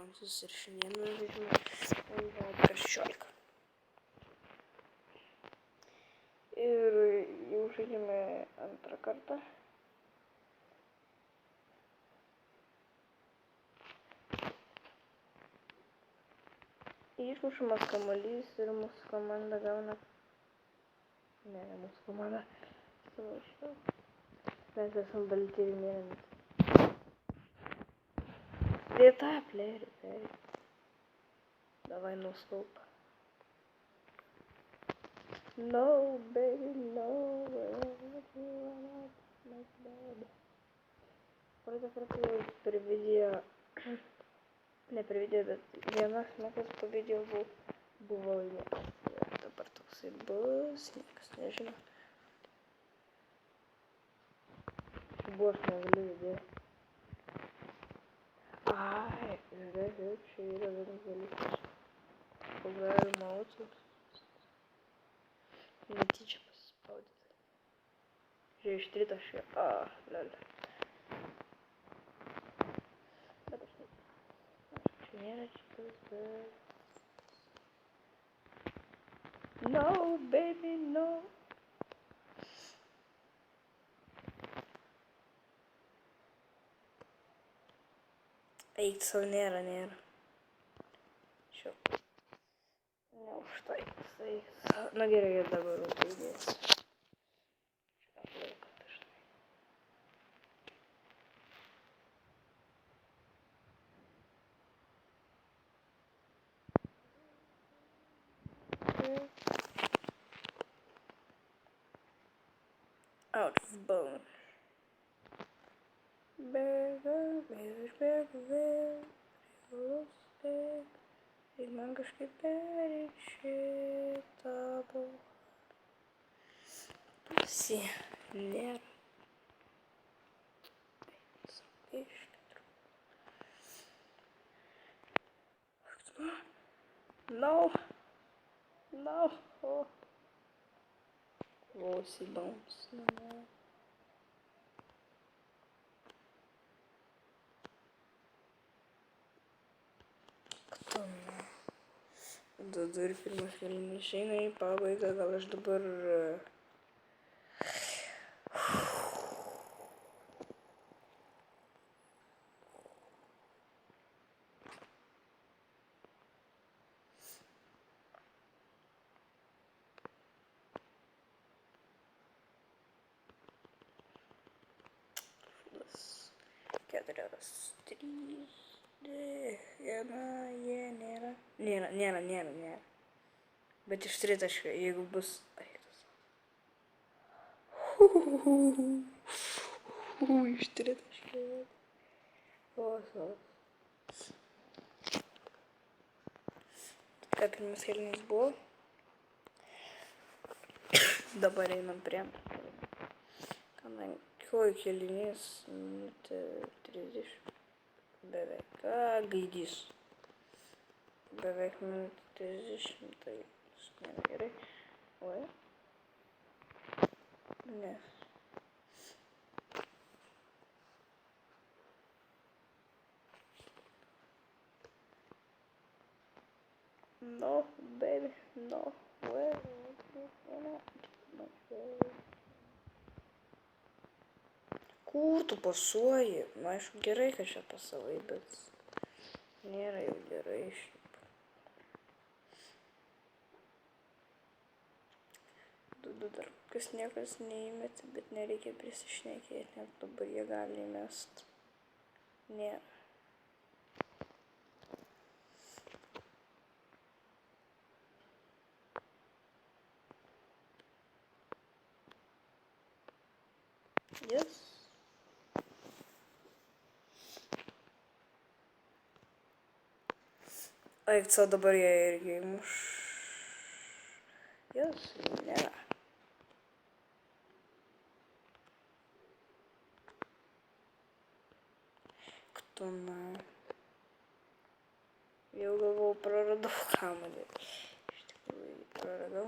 Francis ir šiandien žaidžiame Wildcard 16. Ir jau žaidžiame antrą kartą. Išmušamas kamuolys ir mūsų komanda gauna... Ne mūsų komanda. Savo šitą. Mes esam balti ir mėlyni. Vieta, playeri. Давай, no scope. No, baby, no. Praeitą kartą jau per video... Ne per video, bet vienas metas po video buvo laimėtas. Ir dabar toksai bus, niekas nežino. Buvo aš negaliu video. Ai, žiūrėk, čia yra vienas dalykas. Galima autos. Netyčia pasispaudyti. Žiūrėk, iš tritaškio. Lel. Bet aš čia nėra šitas, bet... No, baby, no. Eik savo nėra. Šio. Ne už tai. Na gerai, ir dabar uždaidės. Šią laiką dažnai. Out of bone. Bėga, ir man kažkaip pereit šitą pusį nėra. No. Close bounce. Dar pirmas kėlinys išeina į pabaigą, gal aš dabar... Keturios, trys, viena, nėra. Bet iš tritaškio, jeigu bus... Iš tritaškio. Ką pirmas kėlinys buvo? Dabar einam prie... Kojo kėlinys, minutė 30. Beveik. Gaidys. Beveik minutė 30, tai nėra gerai. Oi. Ne. No, baby, no. Kur tu pasuoji? Na, aišku, gerai, kad čia pasavai, bet nėra jau gerai šiaip. Dar kas niekas neįmeti, bet nereikia prisišnekėti, net dabar jie gali įmest. Nėra. Yes. AFC dabar jie irgi įmuš. Yes, nėra. Ktona. Jau galvau, praradau kamuolį. Iš tikrųjų, praradau.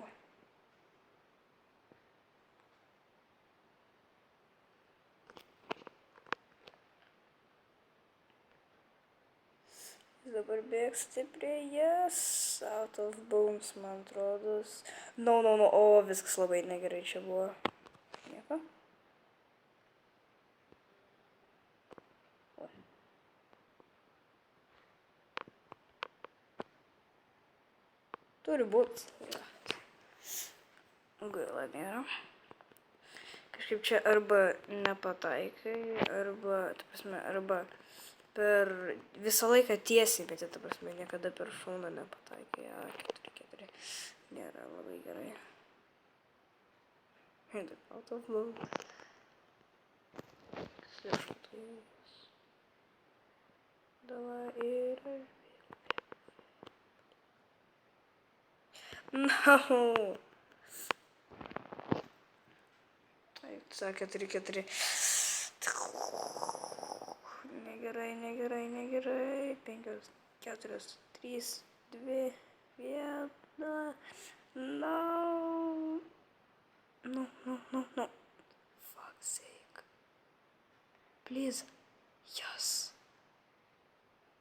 Dabar bėgsti prie jas. Out of bounds, man atrodos. No. O, viskas labai negerai čia buvo. Nieko. Turi būt. Gaila nėra. Kažkaip čia arba nepataikai, arba per visą laiką tiesiai, bet ta prasme niekada per šauną nepataikai. 4. Nėra labai gerai. Out of bounds. Slėšuotojas. Davai ir aš. No. Taip, 4. Negerai. 5, 4, 3, 2, 1. No. Fuck's sake. Please. Yes.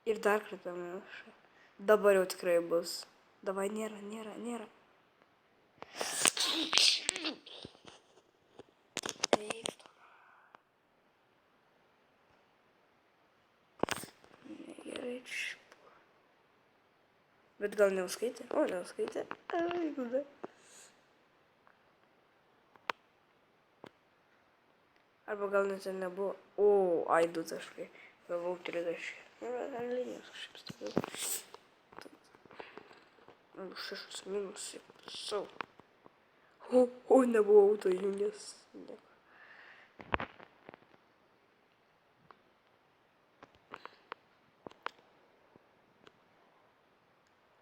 Ir dar kartą muša. Dabar jau tikrai bus. Davai, nėra. Negerai čia. Bet gal neuskaitė? O, neuskaitė. Ai, tada. Arba gal net ir nebuvo. O, ai, 2 taškai. Gavau 3 taškai. Ar linijos kažkaip stabėjau. 6 minus 7. O, nebuvo autojungęs.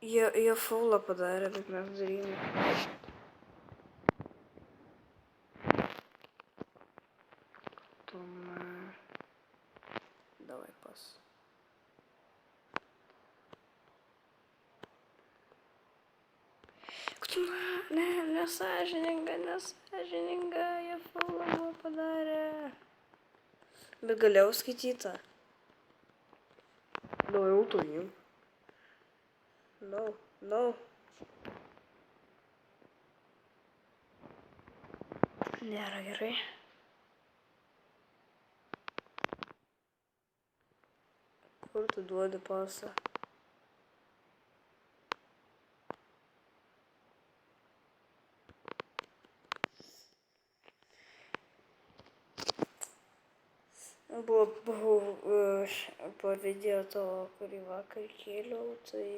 Jie faulą padarė, bet mes darėjome. Давай пас. Nesąžininga, jie faulą padarė. Bet galėjau skaitytą. Давай autojung. No. Nėra gerai. Kur tu duodi pasą? Buvau po video to, kurį vakar kėliau, tai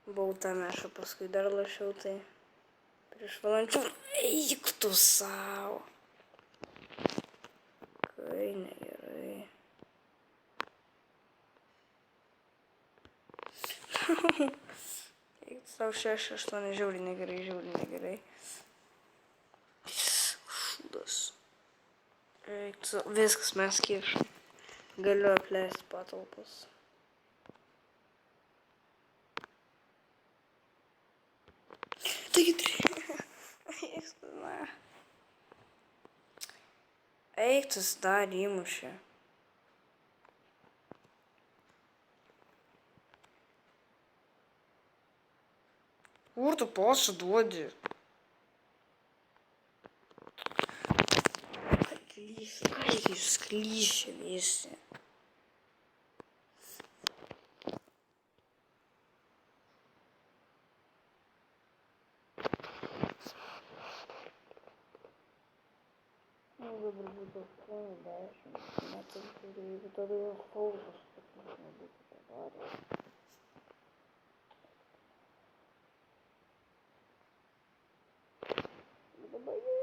buvau tą mešą, paskui dar lašiau, tai prieš valandžių. Eik tu savo. Kai negerai. Eik tu savo 6-8, žiauriai negerai. Šūdas. Viskas mes kiešam. Galiu apleisti patalpas. Taigi 3. Eik tu dar įmušė. Kur tu pasą duodi? Ką jūs klyšia visi? Dabar būtų 80, net ir jeigu tada jau faulas, kad nebūtų padarę. Dabar jau.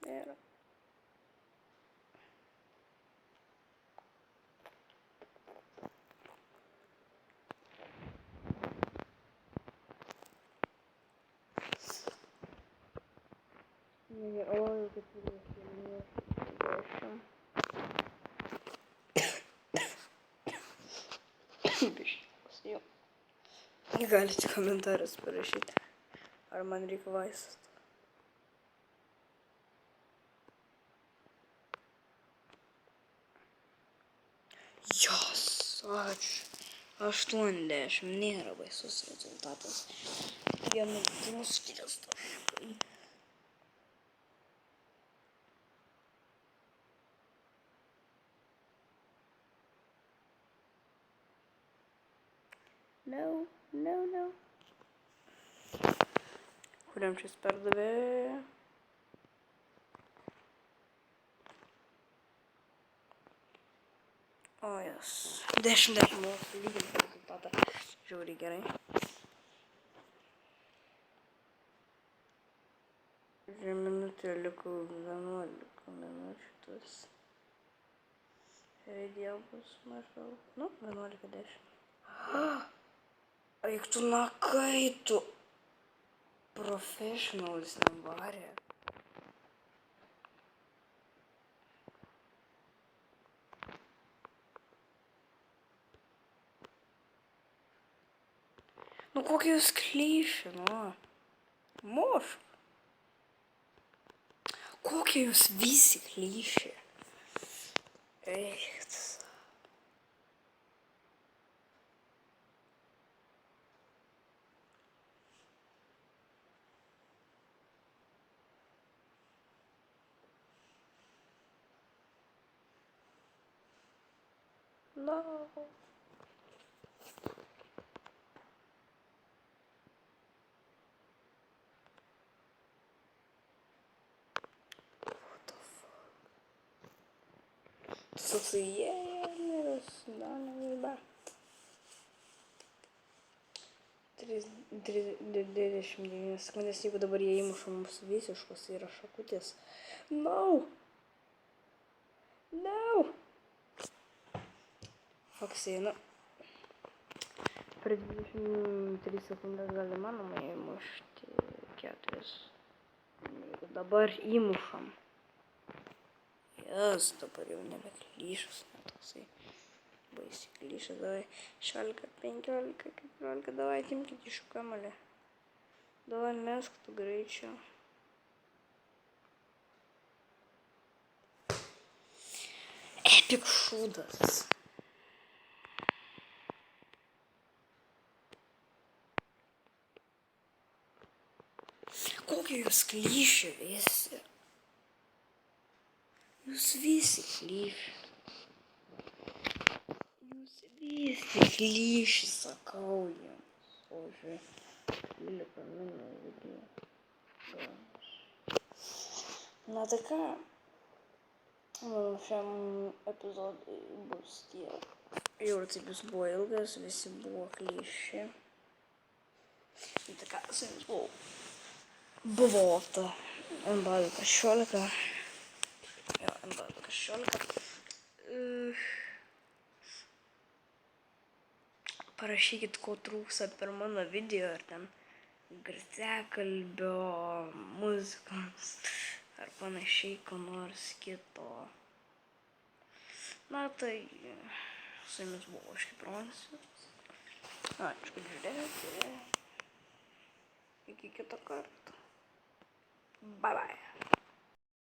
Nėra. Ой, kaip ir Galite komentarus parašyti. Ar man reikia vaistų. Jos, ačiū. 80 nėra baisus rezultatas. Vienu skirias taškai. No. Kuriam šis perdavė? O, jas. 10 mūsų lyginti rezultatą. Žiauriai gerai. Minutė liko 11 minučių. Video bus maždaug. Nu, 11:10. Eik tu nakai, tu professionalis nevarė. Nu kokie jūs klyši, nu. Mošk. Kokie jūs visi klyši. Eikt. No. Toksai jėlis, dalybė. 29 sekundės, jeigu dabar jie įmuša mums visiškos yra šakutės. No! Foksai, nu. Per 23 sekundės gali manoma įmušti 4. Jeigu dabar įmušam. Jas, dabar jau nebeklyšas, toksai. Baisiai klyšas, davai. 16, 15, 14, davai, atimkit iš kamalį. Davai, mesk tu greičiau. Epic šūdas. Kokie jūs klyši visi? Jūs visi klyši. Visi klyši, sakau jums. O žiūrėk, 12 minučių. Na tai ką? Šiam epizodui bus tiek. Jau taip jis buvo ilgas, visi buvo klyši. Tai ką, su jums buvo ta MB16. Jo, MB16. Parašykit, ko trūksta per mano video, ar ten garsiakalbio, muzikos, ar panašiai, ko nors kito. Na tai, su jumis buvo aš kaip Ronsis. Ačiū, kad žiūrėjote. Iki kito karto. Bye bye.